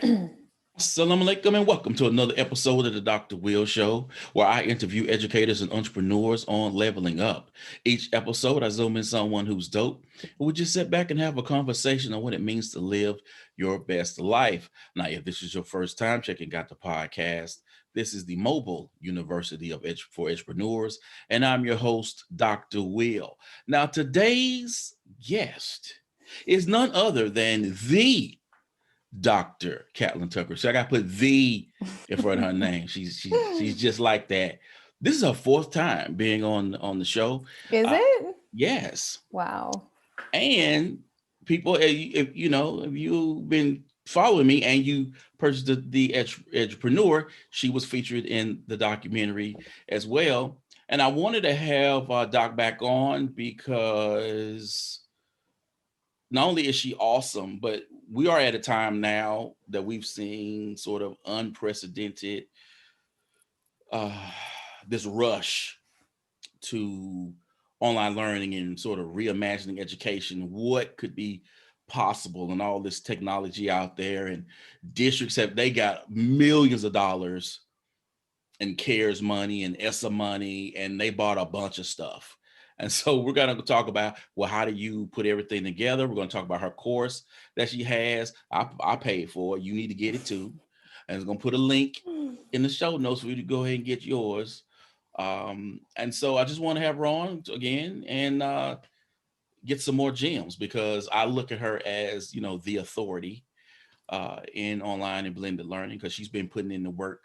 Assalamu alaikum and welcome to another episode of the Dr. Will Show, where I interview educators and entrepreneurs on leveling up. Each episode, I zoom in someone who's dope, and we just sit back and have a conversation on what it means to live your best life. Now, if this is your first time checking out the podcast, this is the Mobile University for Entrepreneurs, and I'm your host, Dr. Will. Now, today's guest is none other than the Dr. Catlin Tucker. So I got to put the in front of her name. She's just like that. This is her fourth time being on the show. Is it? Yes. Wow. And people, if you've been following me and you purchased the Edgepreneur, she was featured in the documentary as well. And I wanted to have Doc back on because not only is she awesome, but we are at a time now that we've seen sort of unprecedented this rush to online learning and sort of reimagining education, what could be possible and all this technology out there. And districts they got millions of dollars in CARES money and ESSA money, and they bought a bunch of stuff. And so we're going to talk about, well, how do you put everything together? We're going to talk about her course that she has. I paid for it. You need to get it too. And it's going to put a link in the show notes for you to go ahead and get yours. And so I just want to have her on again and get some more gems, because I look at her as, the authority in online and blended learning, because she's been putting in the work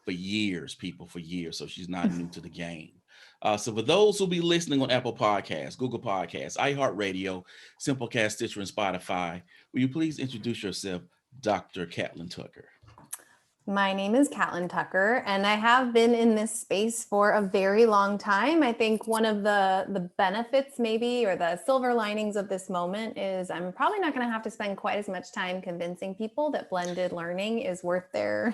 for years, for years. So she's not new to the game. So for those who'll be listening on Apple Podcasts, Google Podcasts, iHeartRadio, Simplecast, Stitcher, and Spotify, will you please introduce yourself, Dr. Catlin Tucker? My name is Catlin Tucker, and I have been in this space for a very long time. I think one of the benefits maybe, or the silver linings of this moment, is I'm probably not going to have to spend quite as much time convincing people that blended learning is worth their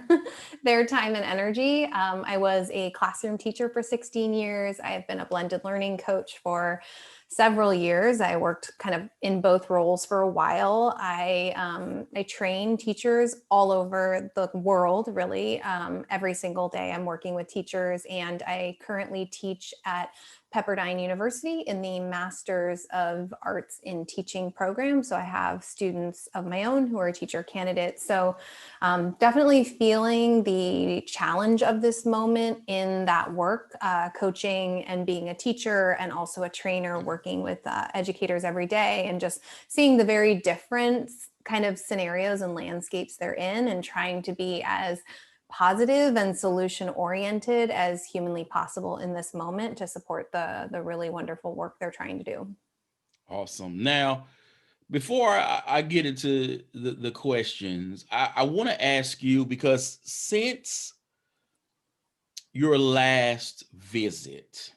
their time and energy. I was a classroom teacher for 16 years. I have been a blended learning coach for several years. I worked kind of in both roles for a while. I train teachers all over the world, really. Every single day I'm working with teachers, and I currently teach at Pepperdine University in the Masters of Arts in Teaching program. So I have students of my own who are teacher candidates. So definitely feeling the challenge of this moment in that work, coaching and being a teacher and also a trainer, working with educators every day, and just seeing the very different kind of scenarios and landscapes they're in, and trying to be as positive and solution oriented as humanly possible in this moment to support the really wonderful work they're trying to do. Awesome. Now, before I get into the questions, I want to ask you, because since your last visit,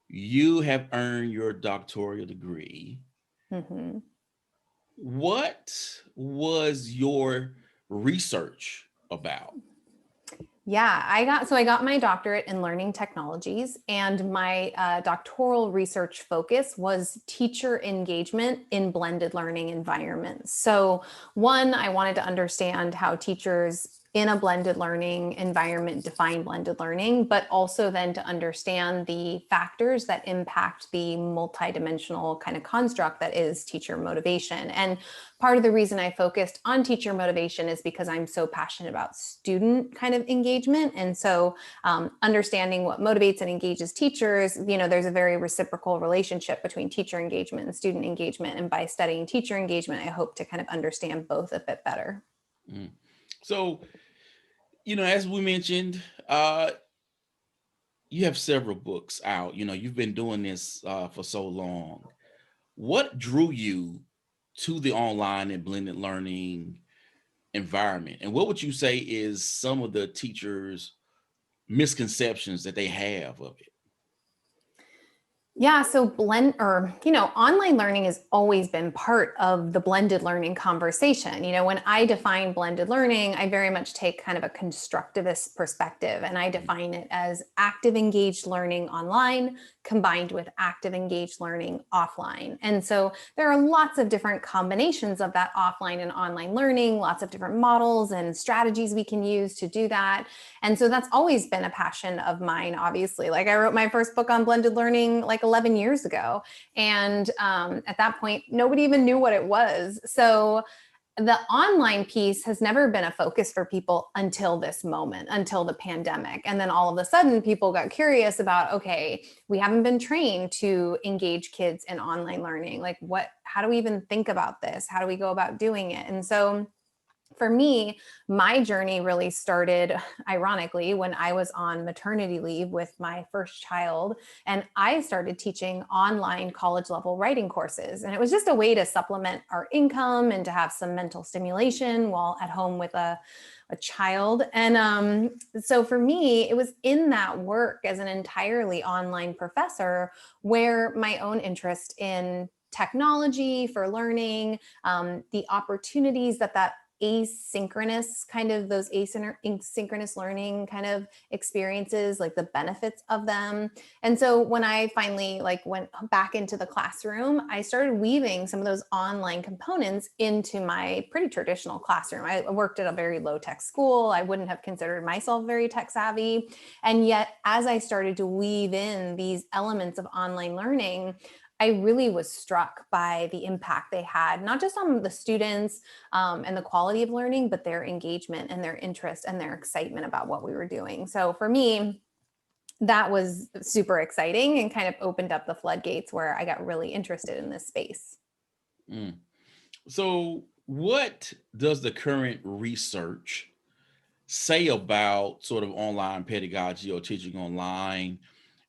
you have earned your doctoral degree. Mm-hmm. What was your research about? Yeah, I got my doctorate in learning technologies, and my doctoral research focus was teacher engagement in blended learning environments. So one, I wanted to understand how teachers in a blended learning environment define blended learning, but also then to understand the factors that impact the multidimensional kind of construct that is teacher motivation. And part of the reason I focused on teacher motivation is because I'm so passionate about student kind of engagement. And so understanding what motivates and engages teachers, there's a very reciprocal relationship between teacher engagement and student engagement. And by studying teacher engagement, I hope to kind of understand both a bit better. Mm. So, as we mentioned, you have several books out. You've been doing this for so long. What drew you to the online and blended learning environment? And what would you say is some of the teachers' misconceptions that they have of it? Yeah, so online learning has always been part of the blended learning conversation. When I define blended learning, I very much take kind of a constructivist perspective, and I define it as active engaged learning online combined with active engaged learning offline. And so there are lots of different combinations of that offline and online learning, lots of different models and strategies we can use to do that. And so that's always been a passion of mine, obviously. Like I wrote my first book on blended learning like 11 years ago. And at that point, nobody even knew what it was. So the online piece has never been a focus for people until this moment, until the pandemic. And then all of a sudden, people got curious about, okay, we haven't been trained to engage kids in online learning. Like, how do we even think about this? How do we go about doing it? And so for me, my journey really started, ironically, when I was on maternity leave with my first child, and I started teaching online college level writing courses. And it was just a way to supplement our income and to have some mental stimulation while at home with a child. And so for me, it was in that work as an entirely online professor where my own interest in technology for learning, the opportunities that asynchronous kind of those asynchronous learning kind of experiences, like the benefits of them. And so when I finally went back into the classroom, I started weaving some of those online components into my pretty traditional classroom. I worked at a very low tech school. I wouldn't have considered myself very tech savvy. And yet, as I started to weave in these elements of online learning, I really was struck by the impact they had, not just on the students and the quality of learning, but their engagement and their interest and their excitement about what we were doing. So for me, that was super exciting and kind of opened up the floodgates where I got really interested in this space. Mm. So, what does the current research say about sort of online pedagogy or teaching online?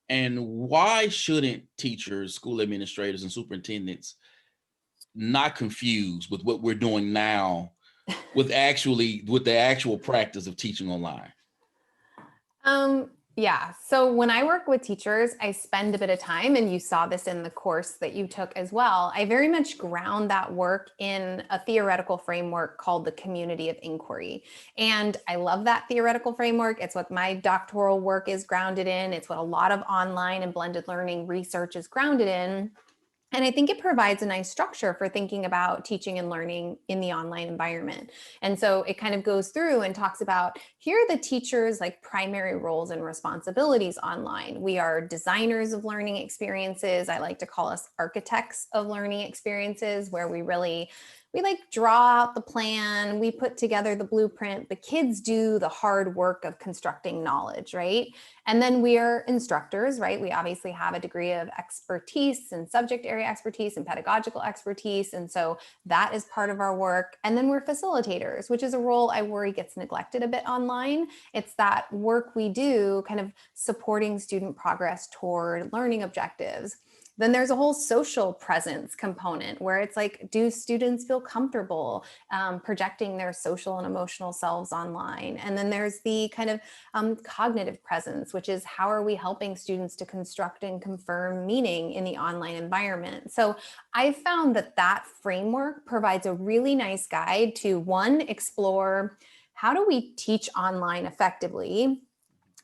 And why shouldn't teachers, school administrators, and superintendents not confused with what we're doing now with the actual practice of teaching online? Yeah. So when I work with teachers, I spend a bit of time, and you saw this in the course that you took as well. I very much ground that work in a theoretical framework called the community of inquiry. And I love that theoretical framework. It's what my doctoral work is grounded in. It's what a lot of online and blended learning research is grounded in. And I think it provides a nice structure for thinking about teaching and learning in the online environment. And so it kind of goes through and talks about, here are the teachers' primary roles and responsibilities online. We are designers of learning experiences. I like to call us architects of learning experiences, where we draw out the plan, we put together the blueprint, the kids do the hard work of constructing knowledge, right? And then we are instructors, right? We obviously have a degree of expertise and subject area expertise and pedagogical expertise. And so that is part of our work. And then we're facilitators, which is a role I worry gets neglected a bit online. It's that work we do kind of supporting student progress toward learning objectives. Then there's a whole social presence component where it's like, do students feel comfortable projecting their social and emotional selves online? And then there's the kind of cognitive presence, which is how are we helping students to construct and confirm meaning in the online environment? So I found that framework provides a really nice guide to, one, explore how do we teach online effectively?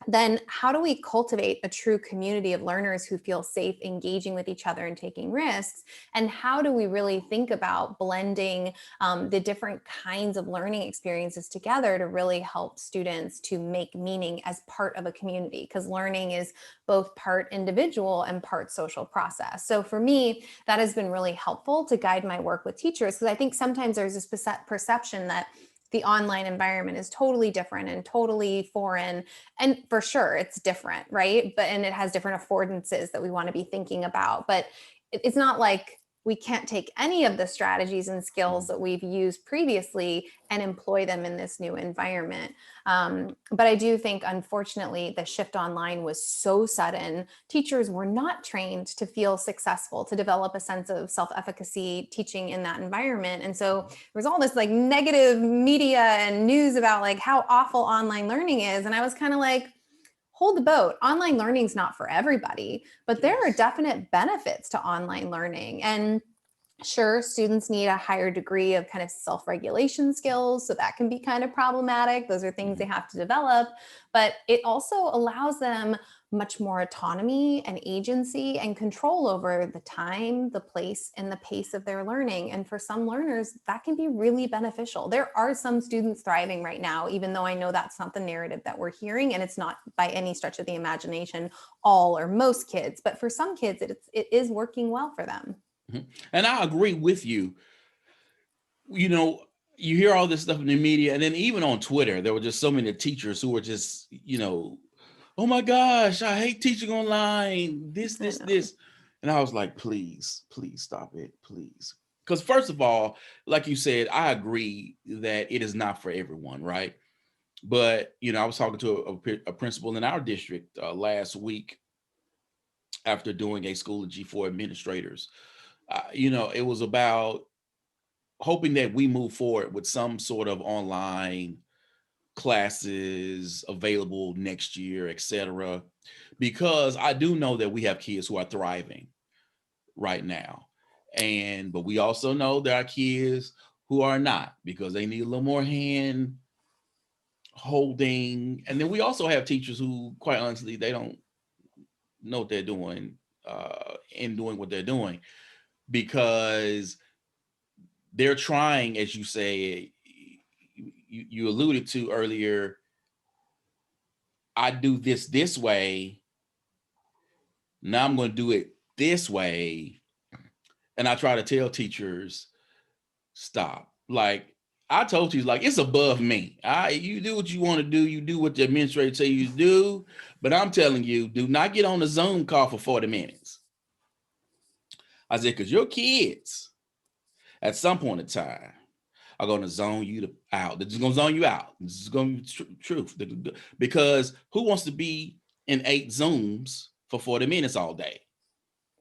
Then how do we cultivate a true community of learners who feel safe engaging with each other and taking risks? And how do we really think about blending the different kinds of learning experiences together to really help students to make meaning as part of a community? Because learning is both part individual and part social process. So for me, that has been really helpful to guide my work with teachers, because I think sometimes there's this perception that the online environment is totally different and totally foreign. And for sure, it's different, right? And it has different affordances that we want to be thinking about. But it's not like we can't take any of the strategies and skills that we've used previously and employ them in this new environment. But I do think, unfortunately, the shift online was so sudden. Teachers were not trained to feel successful, to develop a sense of self-efficacy teaching in that environment. And so there was all this negative media and news about how awful online learning is. And I was kind of like, hold the boat. Online learning is not for everybody, but there are Yes. definite benefits to online learning. And sure, students need a higher degree of kind of self-regulation skills, so that can be kind of problematic. Those are things they Mhm. have to develop, but it also allows them much more autonomy and agency and control over the time, the place, and the pace of their learning. And for some learners, that can be really beneficial. There are some students thriving right now, even though I know that's not the narrative that we're hearing, and it's not by any stretch of the imagination all or most kids, but for some kids, it is working well for them. Mhm. And I agree with you. You know, you hear all this stuff in the media, and then even on Twitter, there were just so many teachers who were just, oh my gosh, I hate teaching online. This, I this, know. this. And I was like, please, please stop it, please. Because first of all, like you said, I agree that it is not for everyone, right? But I was talking to a principal in our district last week after doing a school of G4 administrators. It was about hoping that we move forward with some sort of online classes available next year, etc. Because I do know that we have kids who are thriving right now. But we also know there are kids who are not because they need a little more hand holding. And then we also have teachers who, quite honestly, they don't know what they're doing in doing what they're doing because they're trying, as you say, you alluded to earlier, I do this way. Now I'm going to do it this way. And I try to tell teachers, stop. Like I told you, like it's above me. You do what you want to do. You do what the administrator say you do. But I'm telling you, do not get on a Zoom call for 40 minutes. I said, because your kids at some point in time are going to zone you out. They're just going to zone you out. This is going to be truth. Because who wants to be in 8 Zooms for 40 minutes all day?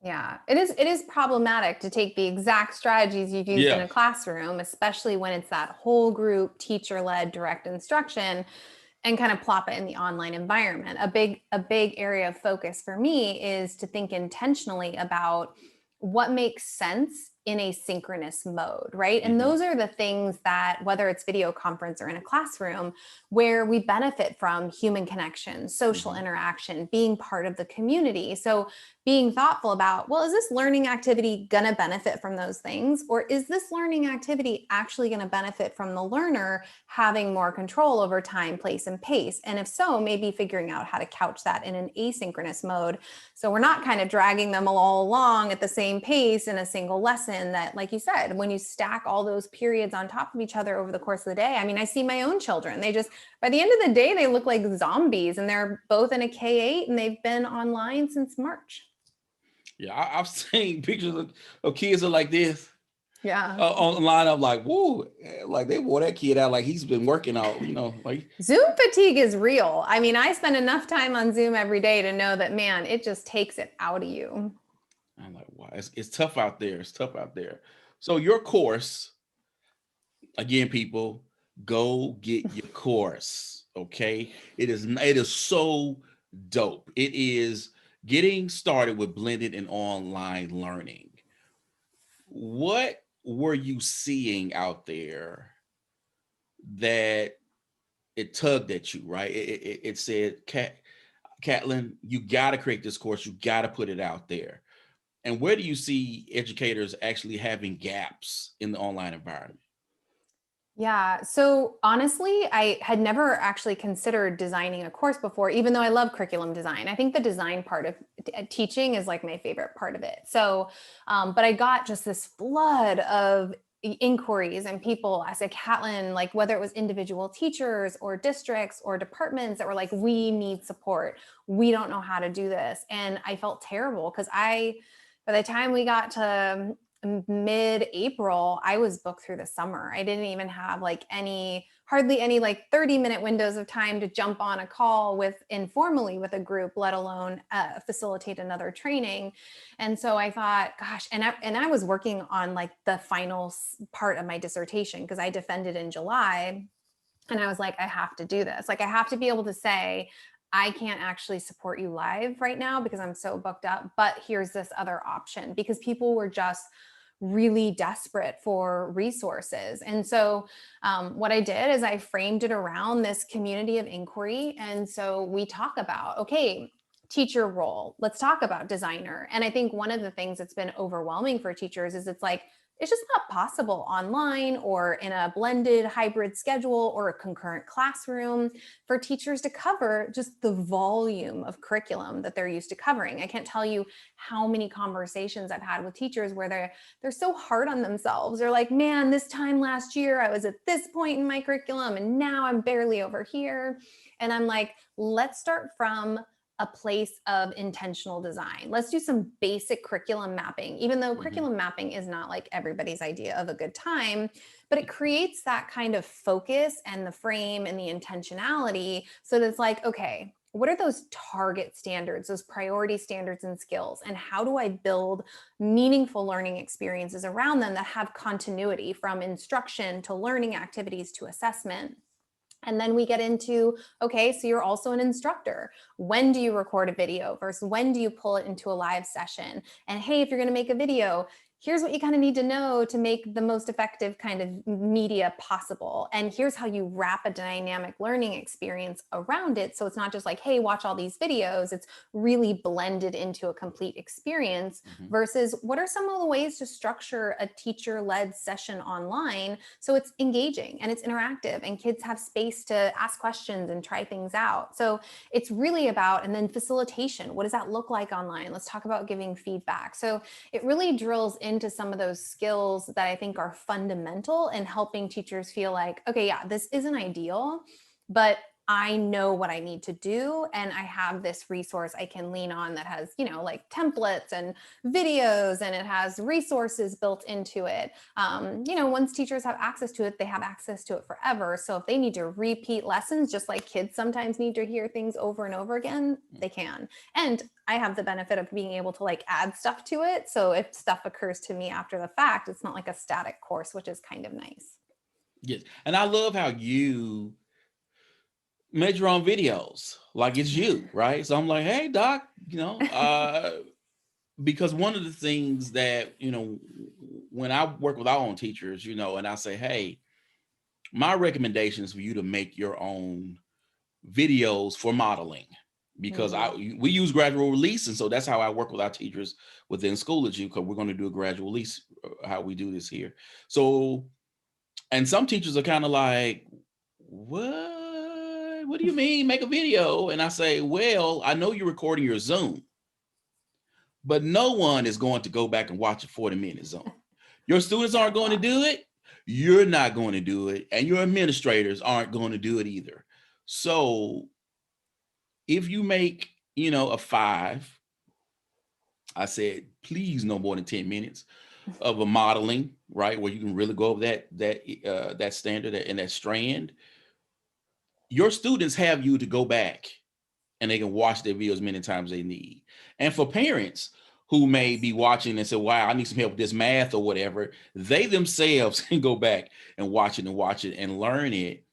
Yeah, it is problematic to take the exact strategies you've used in Yeah. a classroom, especially when it's that whole group teacher-led direct instruction, and kind of plop it in the online environment. A big area of focus for me is to think intentionally about what makes sense in a synchronous mode, right? And Mm-hmm. those are the things that, whether it's video conference or in a classroom, where we benefit from human connection, social Mm-hmm. interaction, being part of the community. So being thoughtful about, well, is this learning activity going to benefit from those things? Or is this learning activity actually going to benefit from the learner having more control over time, place, and pace? And if so, maybe figuring out how to couch that in an asynchronous mode. So we're not kind of dragging them all along at the same pace in a single lesson that, like you said, when you stack all those periods on top of each other over the course of the day, I mean, I see my own children. They just, by the end of the day, they look like zombies, and they're both in a K-8 and they've been online since March. Yeah, I've seen pictures of kids are like this Yeah. online. I'm like, woo, like they wore that kid out like he's been working out, like. Zoom fatigue is real. I mean, I spend enough time on Zoom every day to know that, man, it just takes it out of you. I'm like, wow, it's tough out there. It's tough out there. So your course, again, people, go get your course. Okay. It is so dope. It is getting started with blended and online learning. What were you seeing out there that it tugged at you, right? It said, Catlin, you got to create this course. You got to put it out there. And where do you see educators actually having gaps in the online environment? Yeah. So honestly, I had never actually considered designing a course before, even though I love curriculum design. I think the design part of teaching is like my favorite part of it. So, but I got just this flood of inquiries and people. I said, Catlin, like whether it was individual teachers or districts or departments that were like, we need support. We don't know how to do this. And I felt terrible because by the time we got to mid-April, I was booked through the summer. I didn't even have like hardly any like 30-minute windows of time to jump on a call with informally with a group, let alone facilitate another training. And so I thought, gosh, and I was working on like the final part of my dissertation because I defended in July. And I was like, I have to do this. Like, I have to be able to say, I can't actually support you live right now because I'm so booked up, but here's this other option, because people were just really desperate for resources. And so, what I did is I framed it around this community of inquiry. And so we talk about, okay, teacher role, let's talk about designer. And I think one of the things that's been overwhelming for teachers is it's like, it's just not possible online or in a blended hybrid schedule or a concurrent classroom for teachers to cover just the volume of curriculum that they're used to covering. I can't tell you how many conversations I've had with teachers where they're so hard on themselves. They're like, man, this time last year I was at this point in my curriculum and now I'm barely over here. And I'm like, let's start from a place of intentional design. Let's do some basic curriculum mapping, even though Mhm. curriculum mapping is not like everybody's idea of a good time, but it creates that kind of focus and the frame and the intentionality. So that it's like, okay, what are those target standards, those priority standards and skills? And how do I build meaningful learning experiences around them that have continuity from instruction to learning activities to assessment? And then we get into, okay, so you're also an instructor. When do you record a video versus when do you pull it into a live session? And hey, if you're going to make a video, here's what you kind of need to know to make the most effective kind of media possible. And here's how you wrap a dynamic learning experience around it. So it's not just like, hey, watch all these videos. It's really blended into a complete experience Mhm. versus what are some of the ways to structure a teacher led session online so it's engaging and it's interactive and kids have space to ask questions and try things out. So it's really about, and then facilitation. What does that look like online? Let's talk about giving feedback. So it really drills into some of those skills that I think are fundamental in helping teachers feel like, okay, yeah, this isn't ideal, but I know what I need to do. And I have this resource I can lean on that has, like templates and videos, and it has resources built into it. Once teachers have access to it, they have access to it forever. So if they need to repeat lessons, just like kids sometimes need to hear things over and over again, they can. And I have the benefit of being able to like add stuff to it. So if stuff occurs to me after the fact, it's not like a static course, which is kind of nice. Yes. And I love how you made your own videos like it's you, right? So I'm like, hey, doc, because one of the things that, when I work with our own teachers, and I say, hey, my recommendation is for you to make your own videos for modeling, because Mhm. we use gradual release, and so that's how I work with our teachers within Schoology, because we're going to do a gradual release, how we do this here. So, and some teachers are kind of like, what do you mean make a video? And I say, well, I know you're recording your Zoom, but no one is going to go back and watch a 40-minute Zoom. Your students Yeah, aren't it's a going to lot. do it. You're not going to do it. And your administrators aren't going to do it either. So if you make, a 5, I said, please no more than 10 minutes of a modeling, right? Where you can really go over that standard and that strand. Your students have you to go back and they can watch their videos many times they need. And for parents who may Yes. be watching and say, wow, I need some help with this math or whatever, they themselves can go back and watch it and learn it.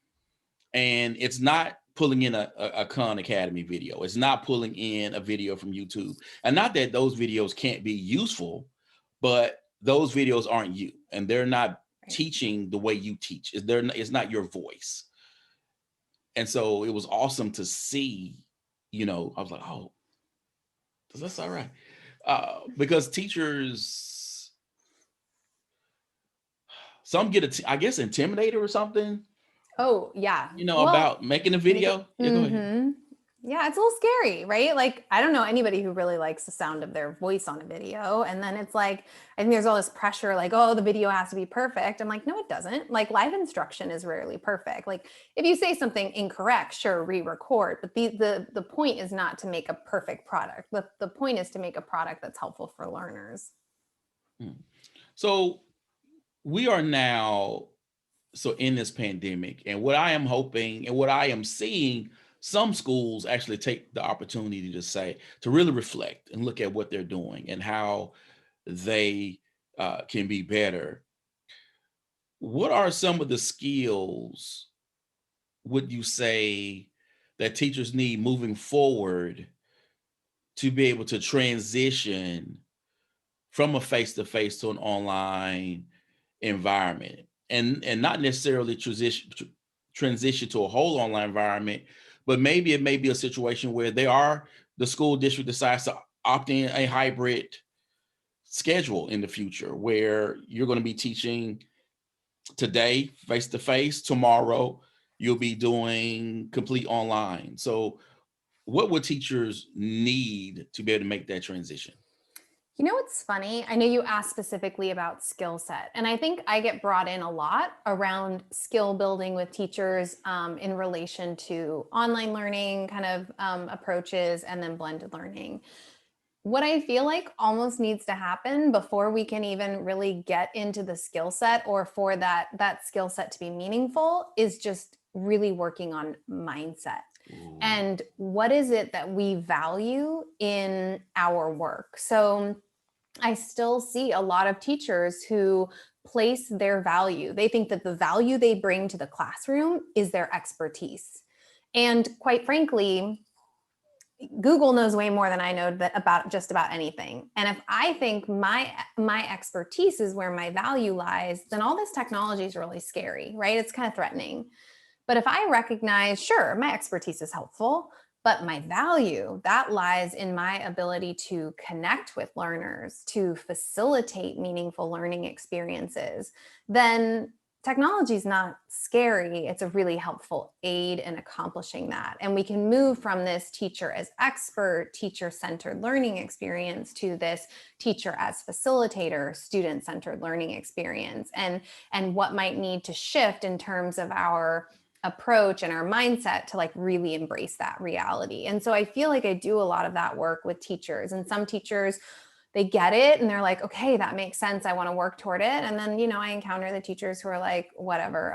And it's not pulling in a Khan Academy video. It's not pulling in a video from YouTube. And not that those videos can't be useful, but those videos aren't you. And they're not Right. teaching the way you teach. It's not your voice. And so it was awesome to see, I was like, oh, that's all right. Because teachers, some get, I guess, intimidated or something, Oh, yeah. Well, about making a make it. video. Yeah, go ahead. Yeah, it's a little scary, right? Like, I don't know anybody who really likes the sound of their voice on a video. And then it's like, I think there's all this pressure, like, oh, the video has to be perfect. I'm like, no, it doesn't. Like, live instruction is rarely perfect. Like, if you say something incorrect, sure, re-record. But the point is not to make a perfect product. The point is to make a product that's helpful for learners. Hmm. So we are now in this pandemic, and what I am hoping and what I am seeing, some schools actually take the opportunity to really reflect and look at what they're doing and how they can be better. What are some of the skills would you say that teachers need moving forward to be able to transition from a face-to-face to an online environment, and not necessarily transition to a whole online environment, but maybe it may be a situation where the school district decides to opt in a hybrid schedule in the future, where you're going to be teaching today face to face, tomorrow you'll be doing complete online. So what would teachers need to be able to make that transition? You know what's funny? I know you asked specifically about skill set, and I think I get brought in a lot around skill building with teachers in relation to online learning kind of approaches and then blended learning. What I feel like almost needs to happen before we can even really get into the skill set, or for that skill set to be meaningful, is just really working on mindset. Ooh. And what is it that we value in our work? So I still see a lot of teachers who place their value. They think that the value they bring to the classroom is their expertise. And quite frankly, Google knows way more than I know about just about anything. And if I think my expertise is where my value lies, then all this technology is really scary, right? It's kind of threatening. But if I recognize, sure, my expertise is helpful, but my value, that lies in my ability to connect with learners, to facilitate meaningful learning experiences, then technology is not scary. It's a really helpful aid in accomplishing that. And we can move from this teacher as expert, teacher-centered learning experience to this teacher as facilitator, student-centered learning experience. And what might need to shift in terms of our approach and our mindset to like really embrace that reality. And so I feel like I do a lot of that work with teachers, and some teachers, they get it and they're like, okay, that makes sense. I want to work toward it. And then, I encounter the teachers who are like, whatever,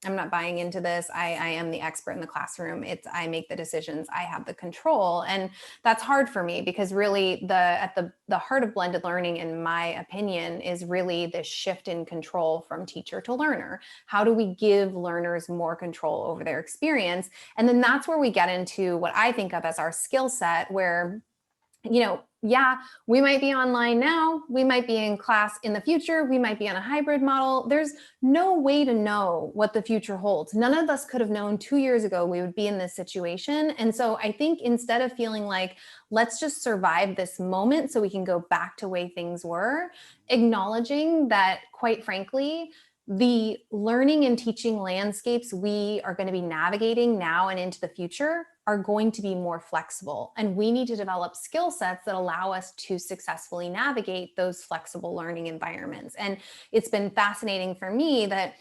I'm not buying into this. I am the expert in the classroom. I make the decisions. I have the control. And that's hard for me, because really at the heart of blended learning, in my opinion, is really this shift in control from teacher to learner. How do we give learners more control over their experience? And then that's where we get into what I think of as our skill set, where yeah, we might be online now, we might be in class in the future, we might be on a hybrid model. There's no way to know what the future holds. None of us could have known 2 years ago we would be in this situation. And so I think instead of feeling like, let's just survive this moment so we can go back to the way things were, acknowledging that, quite frankly, the learning and teaching landscapes we are going to be navigating now and into the future are going to be more flexible. And we need to develop skill sets that allow us to successfully navigate those flexible learning environments. And it's been fascinating for me that,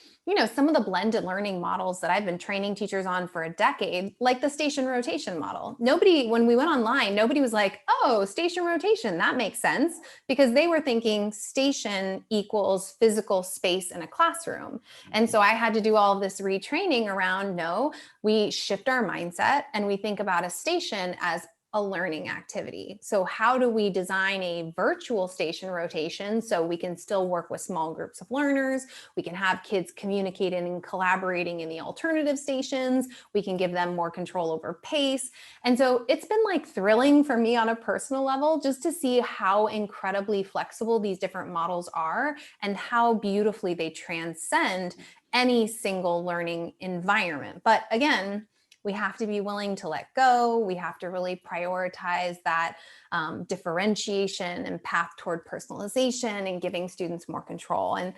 some of the blended learning models that I've been training teachers on for a decade, like the station rotation model, when we went online, nobody was like, oh, station rotation, that makes sense, because they were thinking station equals physical space in a classroom. And so I had to do all of this retraining around, no, we shift our mindset and we think about a station as a learning activity. So how do we design a virtual station rotation so we can still work with small groups of learners? We can have kids communicating and collaborating in the alternative stations. We can give them more control over pace. And so it's been like thrilling for me on a personal level just to see how incredibly flexible these different models are and how beautifully they transcend any single learning environment. But again, we have to be willing to let go. We have to really prioritize that differentiation and path toward personalization and giving students more control. And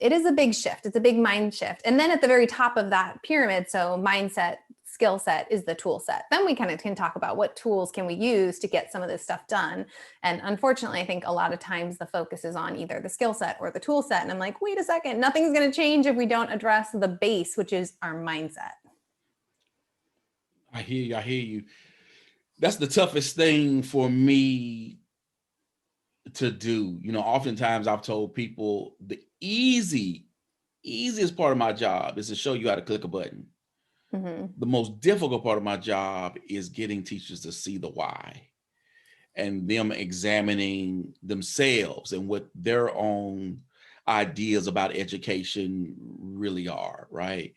it is a big shift. It's a big mind shift. And then at the very top of that pyramid, so mindset, skill set, is the tool set. Then we kind of can talk about what tools can we use to get some of this stuff done. And unfortunately, I think a lot of times the focus is on either the skill set or the tool set. And I'm like, wait a second, nothing's going to change if we don't address the base, which is our mindset. I hear you. I hear you. That's the toughest thing for me to do. Oftentimes I've told people the easiest part of my job is to show you how to click a button. Mm-hmm. The most difficult part of my job is getting teachers to see the why, and them examining themselves and what their own ideas about education really are, right?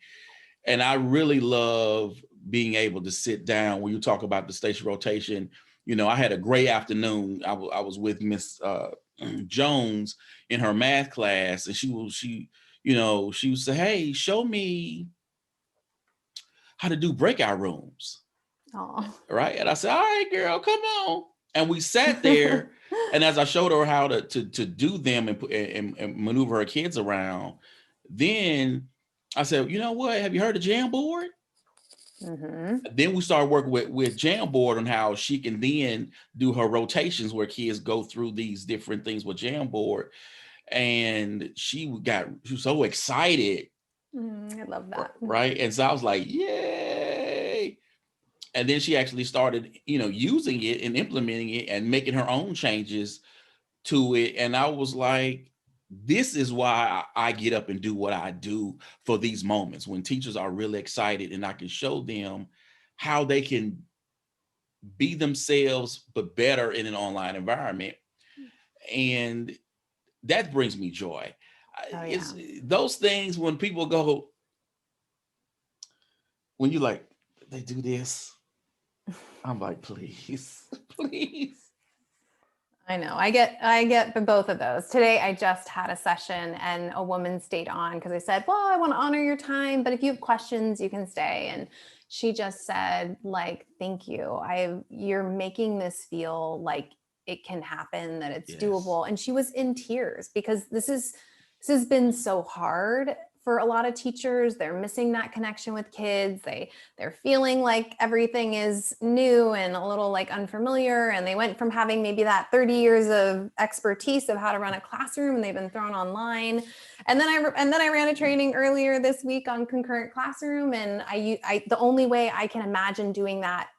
And I really love being able to sit down when you talk about the station rotation. I had a great afternoon. I was with Miss Jones in her math class, and she would say, "Hey, show me how to do breakout rooms." Oh. Right. And I said, "All right, girl, come on." And we sat there. And as I showed her how to do them and maneuver her kids around, then I said, "You know what? Have you heard of Jamboard?" Mm-hmm. Then we started working with Jamboard on how she can then do her rotations where kids go through these different things with Jamboard. And she was so excited. I love that. Right. And so I was like, yay. And then she actually started, using it and implementing it and making her own changes to it. And I was like, this is why I get up and do what I do for these moments when teachers are really excited and I can show them how they can be themselves, but better in an online environment. And that brings me joy. Oh, yeah. It's those things when people go, when you like, they do this. I'm like, please, please. I know. I get both of those. Today I just had a session and a woman stayed on because I said, "Well, I want to honor your time, but if you have questions, you can stay." And she just said, like, "Thank you. You're making this feel like it can happen, that it's Yes. doable." And she was in tears because this has been so hard for a lot of teachers. They're missing that connection with kids. They're feeling like everything is new and a little like unfamiliar, and they went from having maybe that 30 years of expertise of how to run a classroom and they've been thrown online. And then I ran a training earlier this week on concurrent classroom, and I the only way I can imagine doing that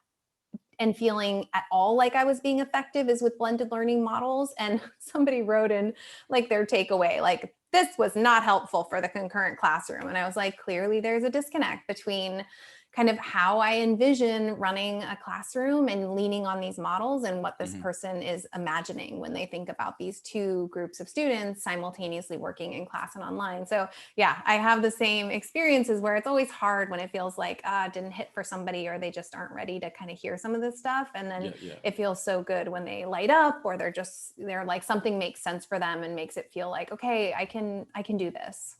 and feeling at all like I was being effective is with blended learning models. And somebody wrote in like their takeaway, like, "This was not helpful for the concurrent classroom." And I was like, clearly there's a disconnect between kind of how I envision running a classroom and leaning on these models and what this Mhm. person is imagining when they think about these two groups of students simultaneously working in class and online. So yeah, I have the same experiences where it's always hard when it feels like didn't hit for somebody, or they just aren't ready to kind of hear some of this stuff. And then Yeah, yeah. it feels so good when they light up, or they're like something makes sense for them and makes it feel like, okay, I can do this.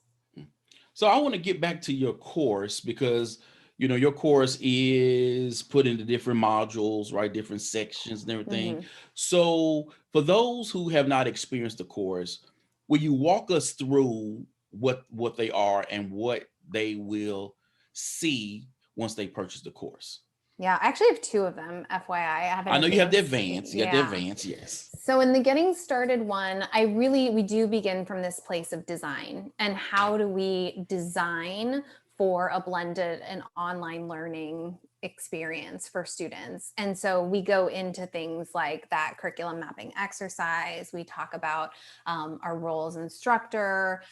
So I want to get back to your course because your course is put into different modules, right? Different sections and everything. Mhm. So for those who have not experienced the course, will you walk us through what they are and what they will see once they purchase the course? Yeah, I actually have two of them, FYI. I have an I know you have the advanced. advance. You got the Yeah. advance, yes. So in the getting started one, we do begin from this place of design, and how do we design for a blended and online learning experience for students. And so we go into things like that curriculum mapping exercise. We talk about our role as instructor.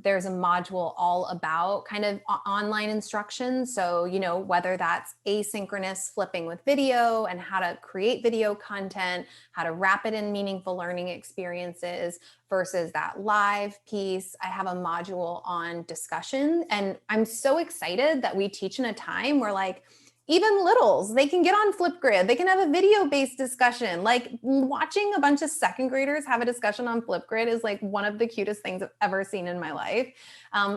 There's a module all about kind of online instruction. So, whether that's asynchronous flipping with video and how to create video content, how to wrap it in meaningful learning experiences versus that live piece. I have a module on discussion, and I'm so excited that we teach in a time where like even littles, they can get on Flipgrid, they can have a video-based discussion. Like watching a bunch of second graders have a discussion on Flipgrid is like one of the cutest things I've ever seen in my life,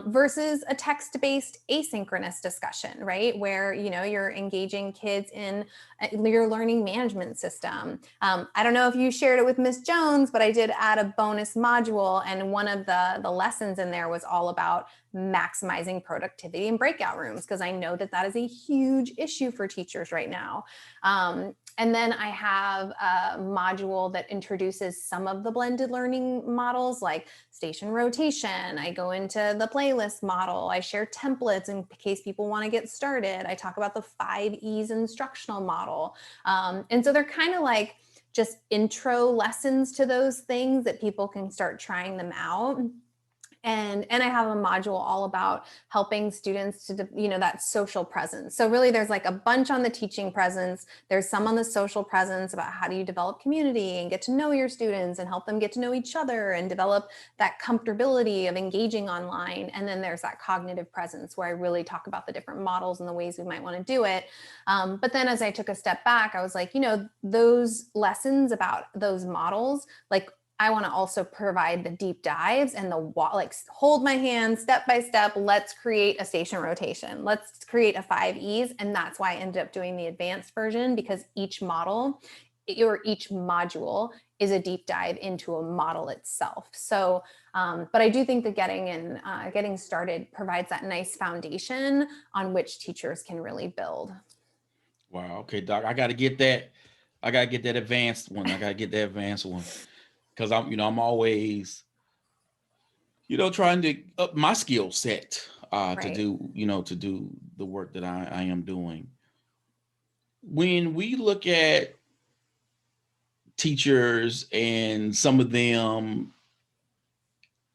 versus a text-based asynchronous discussion, right? Where, you're engaging kids in your learning management system. I don't know if you shared it with Miss Jones, but I did add a bonus module, and one of the lessons in there was all about maximizing productivity in breakout rooms, because I know that is a huge issue for teachers right now. And then I have a module that introduces some of the blended learning models like station rotation. I go into the playlist model. I share templates in case people want to get started. I talk about the 5 E's instructional model. And so they're kind of like just intro lessons to those things that people can start trying them out. And I have a module all about helping students to, that social presence. So really there's like a bunch on the teaching presence. There's some on the social presence about how do you develop community and get to know your students and help them get to know each other and develop that comfortability of engaging online. And then there's that cognitive presence where I really talk about the different models and the ways we might want to do it. But then as I took a step back, I was like, those lessons about those models, like I want to also provide the deep dives and like hold my hand step by step. Let's create a station rotation. Let's create a 5 E's. And that's why I ended up doing the advanced version, because each model or each module is a deep dive into a model itself. So, but I do think that getting started provides that nice foundation on which teachers can really build. Wow. Okay, Doc, I got to get that. I got to get that advanced one. Because I'm always, trying to up my skill set Right. to do the work that I am doing. When we look at teachers and some of them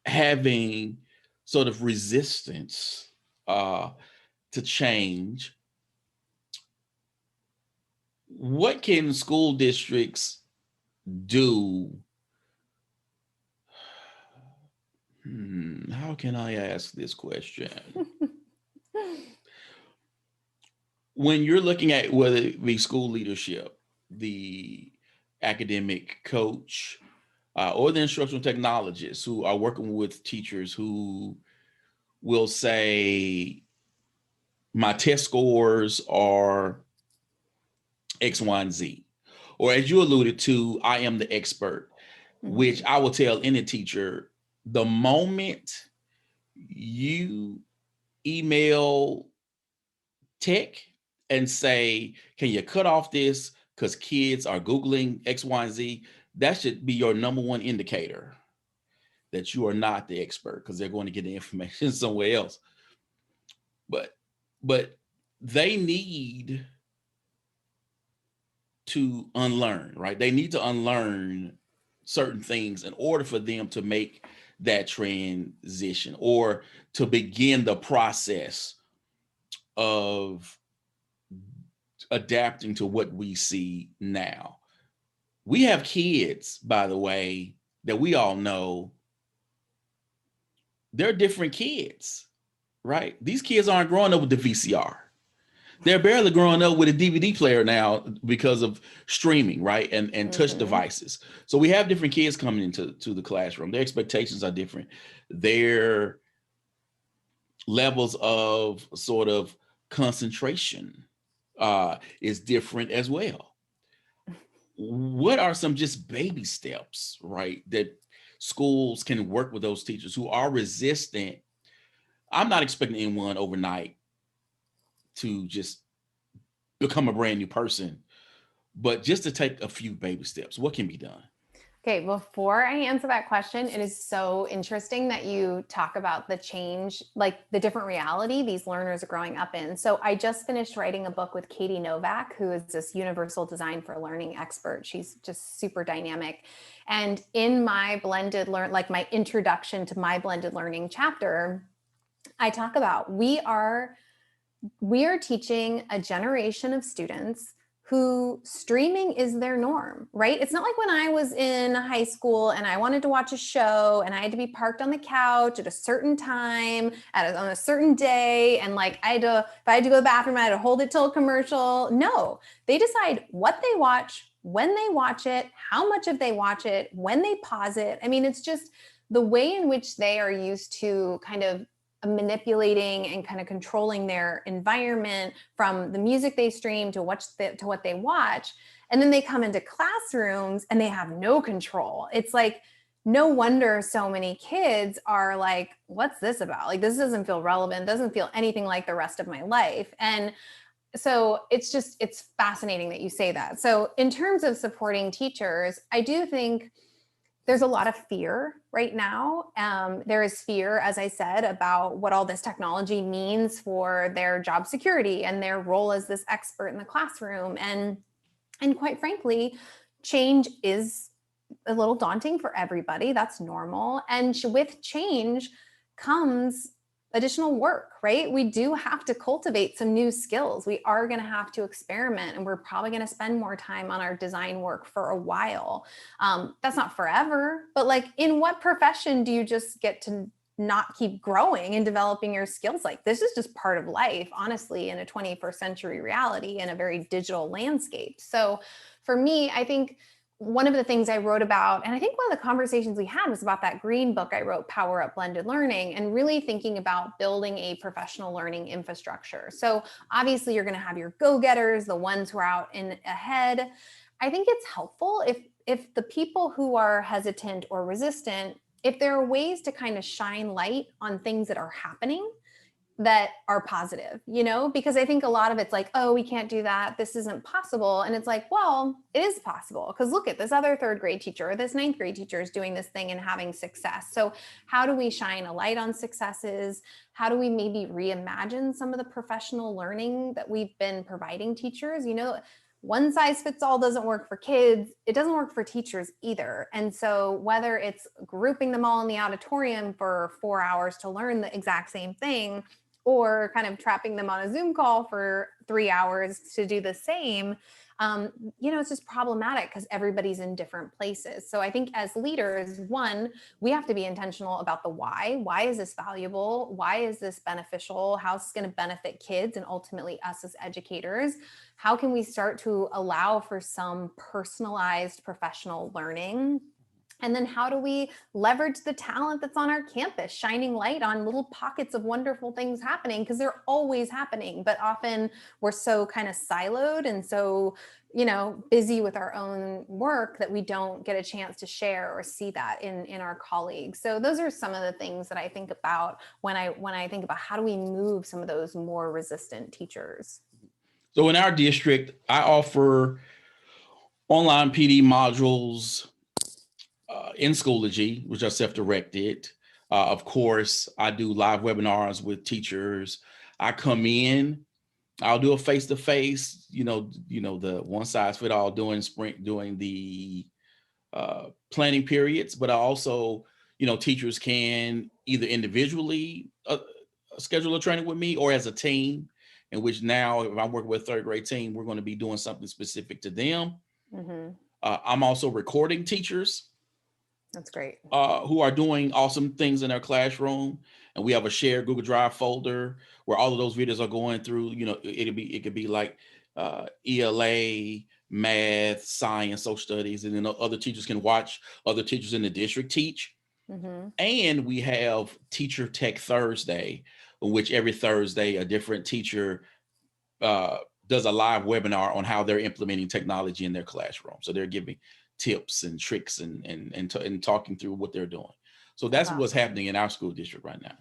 having sort of resistance to change, what can school districts do? How can I ask this question? When you're looking at whether it be school leadership, the academic coach, or the instructional technologists who are working with teachers who will say, my test scores are X, Y, and Z. Or as you alluded to, I am the expert, which I will tell any teacher, the moment you email tech and say, can you cut off this because kids are Googling X, Y, and Z, that should be your number one indicator that you are not the expert, because they're going to get the information somewhere else. But they need to unlearn, right? They need to unlearn certain things in order for them to make that transition or to begin the process of adapting to what we see now. We have kids, by the way, that we all know, they're different kids, right? These kids aren't growing up with the VCR. They're barely growing up with a DVD player now because of streaming, right? And touch devices. So we have different kids coming into the classroom. Their expectations are different. Their levels of sort of concentration is different as well. What are some just baby steps, right, that schools can work with those teachers who are resistant? I'm not expecting anyone overnight to just become a brand new person, but just to take a few baby steps. What can be done? Okay, before I answer that question, it is so interesting that you talk about the change, like the different reality these learners are growing up in. So I just finished writing a book with Katie Novak, who is this universal design for learning expert. She's just super dynamic. And in my my introduction to my blended learning chapter, I talk about we are teaching a generation of students who streaming is their norm, right? It's not like when I was in high school and I wanted to watch a show and I had to be parked on the couch at a certain time on a certain day. And like if I had to go to the bathroom, I had to hold it till a commercial. No, they decide what they watch, when they watch it, how much of they watch it, when they pause it. I mean, it's just the way in which they are used to kind of manipulating and kind of controlling their environment, from the music they stream to what they watch. And then they come into classrooms and they have no control. It's like, no wonder so many kids are like, what's this about? Like, this doesn't feel relevant, doesn't feel anything like the rest of my life. And so it's fascinating that you say that. So in terms of supporting teachers, I do think there's a lot of fear right now. There is fear, as I said, about what all this technology means for their job security and their role as this expert in the classroom. And quite frankly, change is a little daunting for everybody. That's normal. And with change comes additional work, right? We do have to cultivate some new skills. We are going to have to experiment, and we're probably going to spend more time on our design work for a while. That's not forever, but like, in what profession do you just get to not keep growing and developing your skills? Like, this is just part of life, honestly, in a 21st century reality in a very digital landscape. So for me, I think one of the things I wrote about, and I think one of the conversations we had was about that green book I wrote, Power Up Blended Learning, and really thinking about building a professional learning infrastructure. So obviously you're going to have your go-getters, the ones who are out in ahead. I think it's helpful if the people who are hesitant or resistant, if there are ways to kind of shine light on things that are happening that are positive, because I think a lot of it's like, oh, we can't do that, this isn't possible. And it's like, well, it is possible, because look at this other third grade teacher or this ninth grade teacher is doing this thing and having success. So how do we shine a light on successes? How do we maybe reimagine some of the professional learning that we've been providing teachers? One size fits all doesn't work for kids. It doesn't work for teachers either. And so whether it's grouping them all in the auditorium for 4 hours to learn the exact same thing, or kind of trapping them on a Zoom call for 3 hours to do the same, it's just problematic because everybody's in different places. So I think as leaders, one, we have to be intentional about the why. Why is this valuable? Why is this beneficial? How's this going to benefit kids and ultimately us as educators? How can we start to allow for some personalized professional learning? And then how do we leverage the talent that's on our campus, shining light on little pockets of wonderful things happening, because they're always happening, but often we're so kind of siloed and so, busy with our own work that we don't get a chance to share or see that in our colleagues. So those are some of the things that I think about when I think about how do we move some of those more resistant teachers. So in our district, I offer online PD modules in Schoology, which are self-directed. Of course, I do live webinars with teachers. I come in, I'll do a face-to-face, the one size fit all during the planning periods, but I also, teachers can either individually schedule a training with me or as a team, in which now if I'm working with a third grade team, we're going to be doing something specific to them. Mm-hmm. I'm also recording teachers. That's great. Who are doing awesome things in their classroom. And we have a shared Google Drive folder where all of those videos are going through, it could be like ELA, math, science, social studies, and then other teachers can watch other teachers in the district teach. Mm-hmm. And we have Teacher Tech Thursday, in which every Thursday a different teacher does a live webinar on how they're implementing technology in their classroom. So they're giving tips and tricks and talking through what they're doing. So that's what's happening in our school district right now.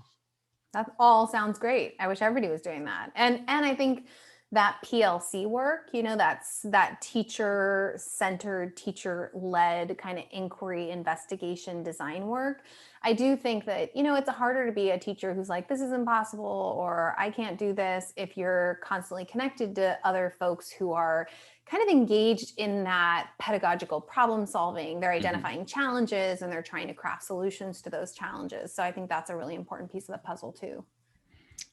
That all sounds great. I wish everybody was doing that. And I think that PLC work, that's that teacher-centered, teacher-led kind of inquiry, investigation, design work. I do think that, it's harder to be a teacher who's like, this is impossible, or I can't do this, if you're constantly connected to other folks who are kind of engaged in that pedagogical problem solving. They're identifying challenges and they're trying to craft solutions to those challenges. So I think that's a really important piece of the puzzle too.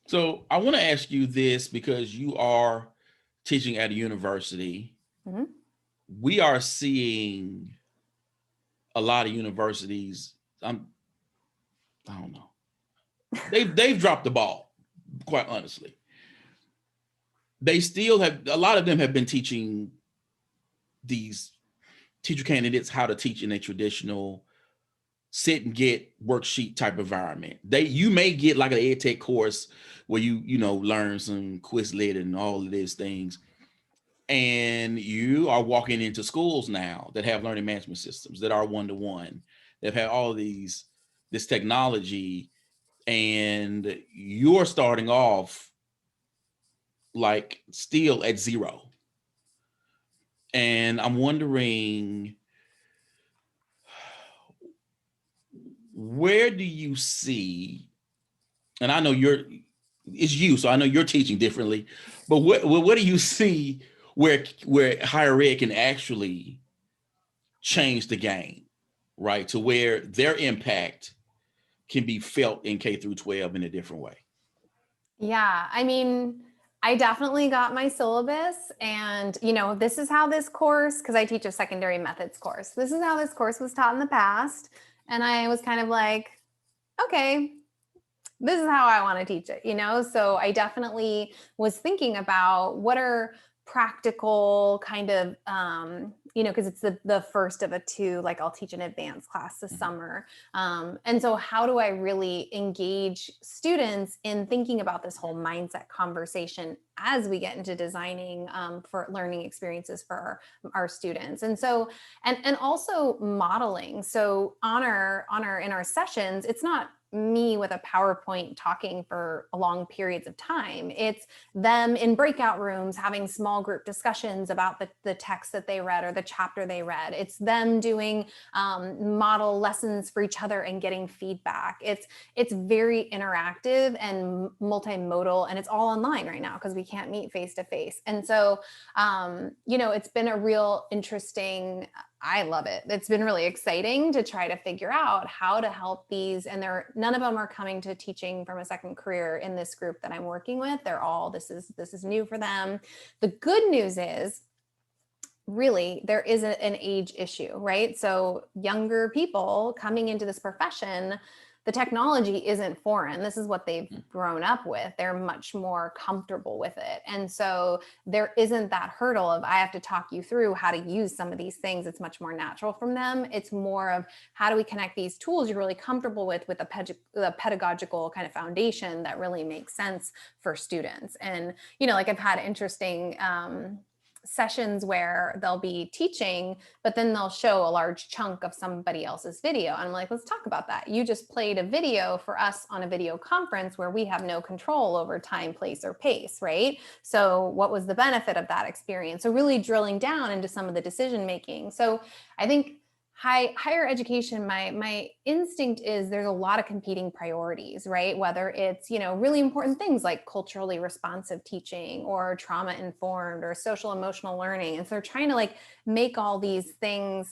So I want to ask you this, because you are teaching at a university. Mm-hmm. We are seeing a lot of universities. I don't know. They've dropped the ball, quite honestly. They still have, a lot of them have been teaching these teacher candidates how to teach in a traditional sit and get worksheet type environment. You may get like an ed tech course where you learn some Quizlet and all of these things. And you are walking into schools now that have learning management systems that are one-to-one. They've had all of this technology, and you're starting off like still at zero. And I'm wondering, where do you see, and I know it's you, so I know you're teaching differently, but what do you see where higher ed can actually change the game, right? To where their impact can be felt in K through 12 in a different way? Yeah, I mean, I definitely got my syllabus, and this is how this course, because I teach a secondary methods course, this is how this course was taught in the past. And I was kind of like, okay, this is how I want to teach it, So I definitely was thinking about what are practical kind of, because it's the first of a two, like I'll teach an advanced class this summer. And so how do I really engage students in thinking about this whole mindset conversation as we get into designing for learning experiences for our students? And so, and also modeling. So in our sessions, it's not me with a PowerPoint talking for long periods of time. It's them in breakout rooms having small group discussions about the text that they read or the chapter they read. It's them doing model lessons for each other and getting feedback. It's very interactive and multimodal, and it's all online right now because we can't meet face to face. And so, it's been a real interesting, I love it. It's been really exciting to try to figure out how to help these. And none of them are coming to teaching from a second career in this group that I'm working with. They're all, this is new for them. The good news is, really, there is an age issue, right? So younger people coming into this profession, the technology isn't foreign. This is what they've grown up with. They're much more comfortable with it. And so there isn't that hurdle of, I have to talk you through how to use some of these things. It's much more natural from them. It's more of, how do we connect these tools you're really comfortable with a pedagogical kind of foundation that really makes sense for students. And, like I've had interesting sessions where they'll be teaching, but then they'll show a large chunk of somebody else's video. And I'm like, let's talk about that. You just played a video for us on a video conference where we have no control over time, place, or pace, right? So what was the benefit of that experience? So really drilling down into some of the decision making. So I think higher education, my instinct is there's a lot of competing priorities, right? Whether it's, really important things like culturally responsive teaching or trauma informed or social emotional learning. And so they're trying to make all these things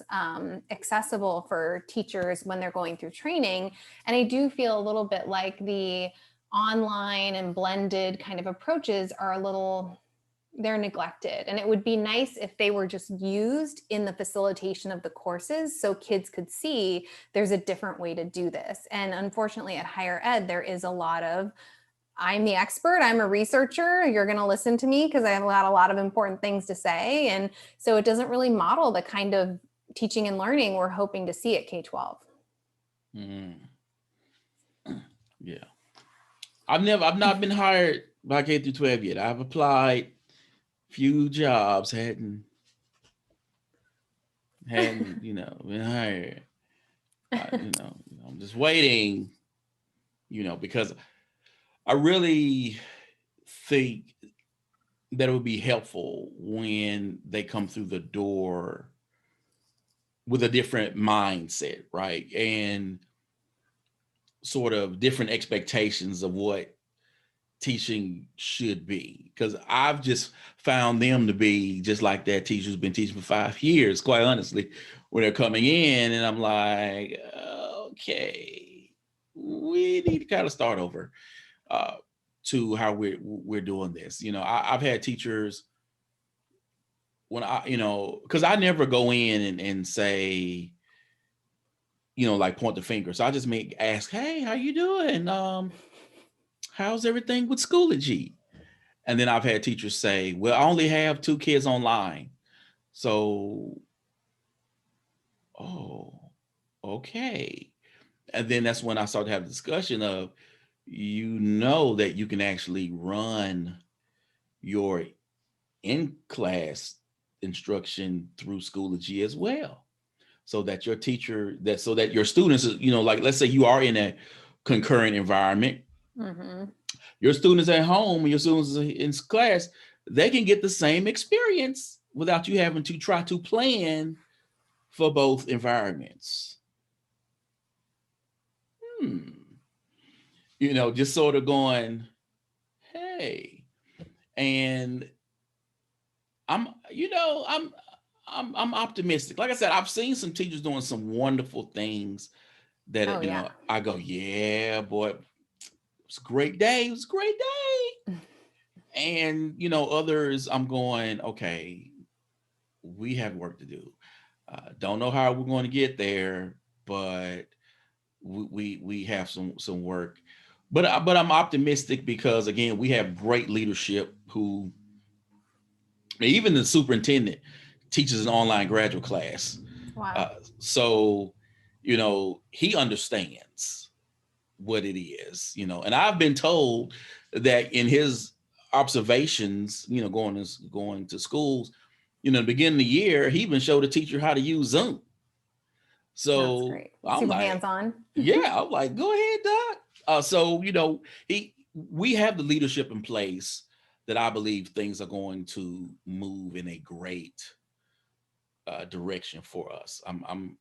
accessible for teachers when they're going through training. And I do feel a little bit like the online and blended kind of approaches are they're neglected. And it would be nice if they were just used in the facilitation of the courses so kids could see there's a different way to do this. And unfortunately at higher ed, there is a lot of, I'm the expert, I'm a researcher, you're going to listen to me because I have got a lot of important things to say. And so it doesn't really model the kind of teaching and learning we're hoping to see at K-12. Yeah. I've not been hired by K through 12 yet. I've applied few jobs, hadn't been hired. I'm just waiting, because I really think that it would be helpful when they come through the door with a different mindset, right? And sort of different expectations of what teaching should be, because I've just found them to be just like that teacher who's been teaching for 5 years, quite honestly, when they're coming in, and I'm like, okay, we need to kind of start over to how we're doing this. I've had teachers when because I never go in and say, like point the finger. So I just ask, hey, how you doing? How's everything with Schoology? And then I've had teachers say, well, I only have 2 kids online. So, oh, okay. And then that's when I started to have a discussion of, that you can actually run your in-class instruction through Schoology as well. So that your so that your students, like let's say you are in a concurrent environment, your students at home and your students in class, they can get the same experience without you having to try to plan for both environments. Just sort of going, hey, and I'm optimistic. Like I said, I've seen some teachers doing some wonderful things Oh, that, yeah. I go, yeah, boy, it was a great day. It was a great day. And, others I'm going, okay, we have work to do. Don't know how we're going to get there, but we have some work. But I'm optimistic because again, we have great leadership who, even the superintendent teaches an online graduate class. Wow. So, he understands what it is, and I've been told that in his observations, going to schools, the beginning of the year, he even showed a teacher how to use Zoom. That's So great. I'm Super like, hands-on. yeah, I'm like, go ahead, Doc. So we have the leadership in place that I believe things are going to move in a great direction for us. I'm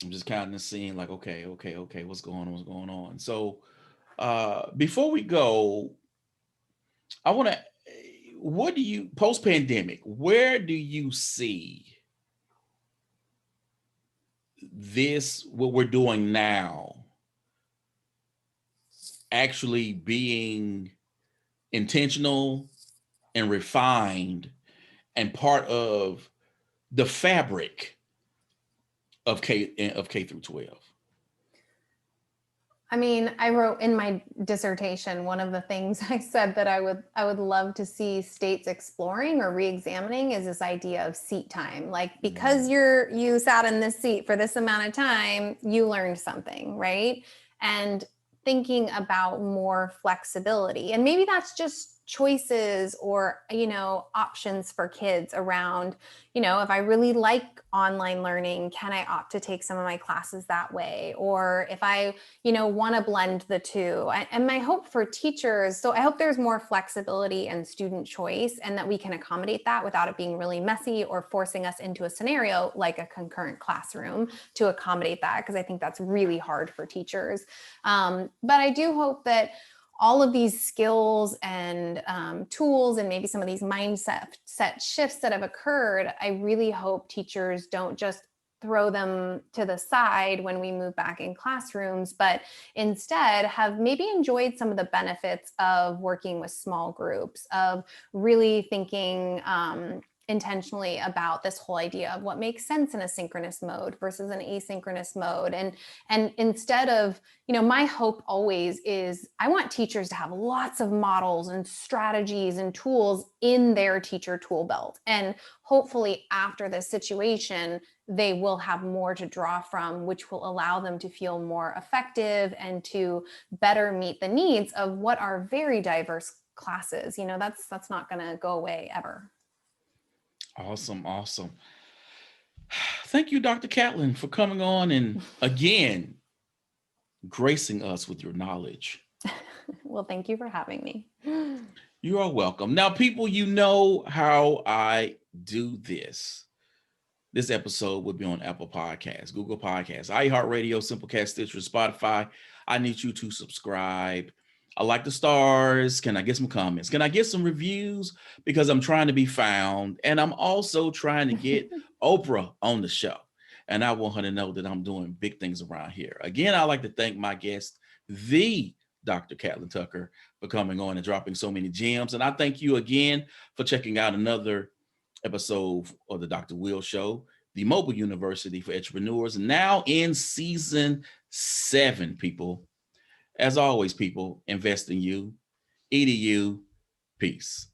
just kind of seeing like, okay, what's going on? What's going on? So before we go, I want to, what do you, post pandemic, where do you see this, what we're doing now, actually being intentional and refined and part of the fabric of K through 12? I mean, I wrote in my dissertation, one of the things I said that I would love to see states exploring or re-examining is this idea of seat time. Like, because you sat in this seat for this amount of time, you learned something, right? And thinking about more flexibility. And maybe that's just choices or, options for kids around, if I really like online learning, can I opt to take some of my classes that way? Or if I want to blend the two. And my hope for teachers, so I hope there's more flexibility and student choice and that we can accommodate that without it being really messy or forcing us into a scenario like a concurrent classroom to accommodate that, because I think that's really hard for teachers. But I do hope that all of these skills and tools and maybe some of these mindset shifts that have occurred, I really hope teachers don't just throw them to the side when we move back in classrooms, but instead have maybe enjoyed some of the benefits of working with small groups, of really thinking intentionally about this whole idea of what makes sense in a synchronous mode versus an asynchronous mode. And instead of, my hope always is I want teachers to have lots of models and strategies and tools in their teacher tool belt. And hopefully after this situation, they will have more to draw from, which will allow them to feel more effective and to better meet the needs of what are very diverse classes. That's not going to go away ever. Awesome. Thank you, Dr. Catlin, for coming on and again gracing us with your knowledge. Well, thank you for having me. You are welcome. Now, people, you know how I do this. This episode will be on Apple Podcasts, Google Podcasts, iHeartRadio, Simplecast, Stitcher, Spotify. I need you to subscribe. I like the stars. Can I get some comments? Can I get some reviews? Because I'm trying to be found. And I'm also trying to get Oprah on the show. And I want her to know that I'm doing big things around here. Again, I'd like to thank my guest, the Dr. Catlin Tucker, for coming on and dropping so many gems. And I thank you again for checking out another episode of the Dr. Will Show, the Mobile University for Entrepreneurs, now in season 7, people. As always, people, invest in you, EDU, peace.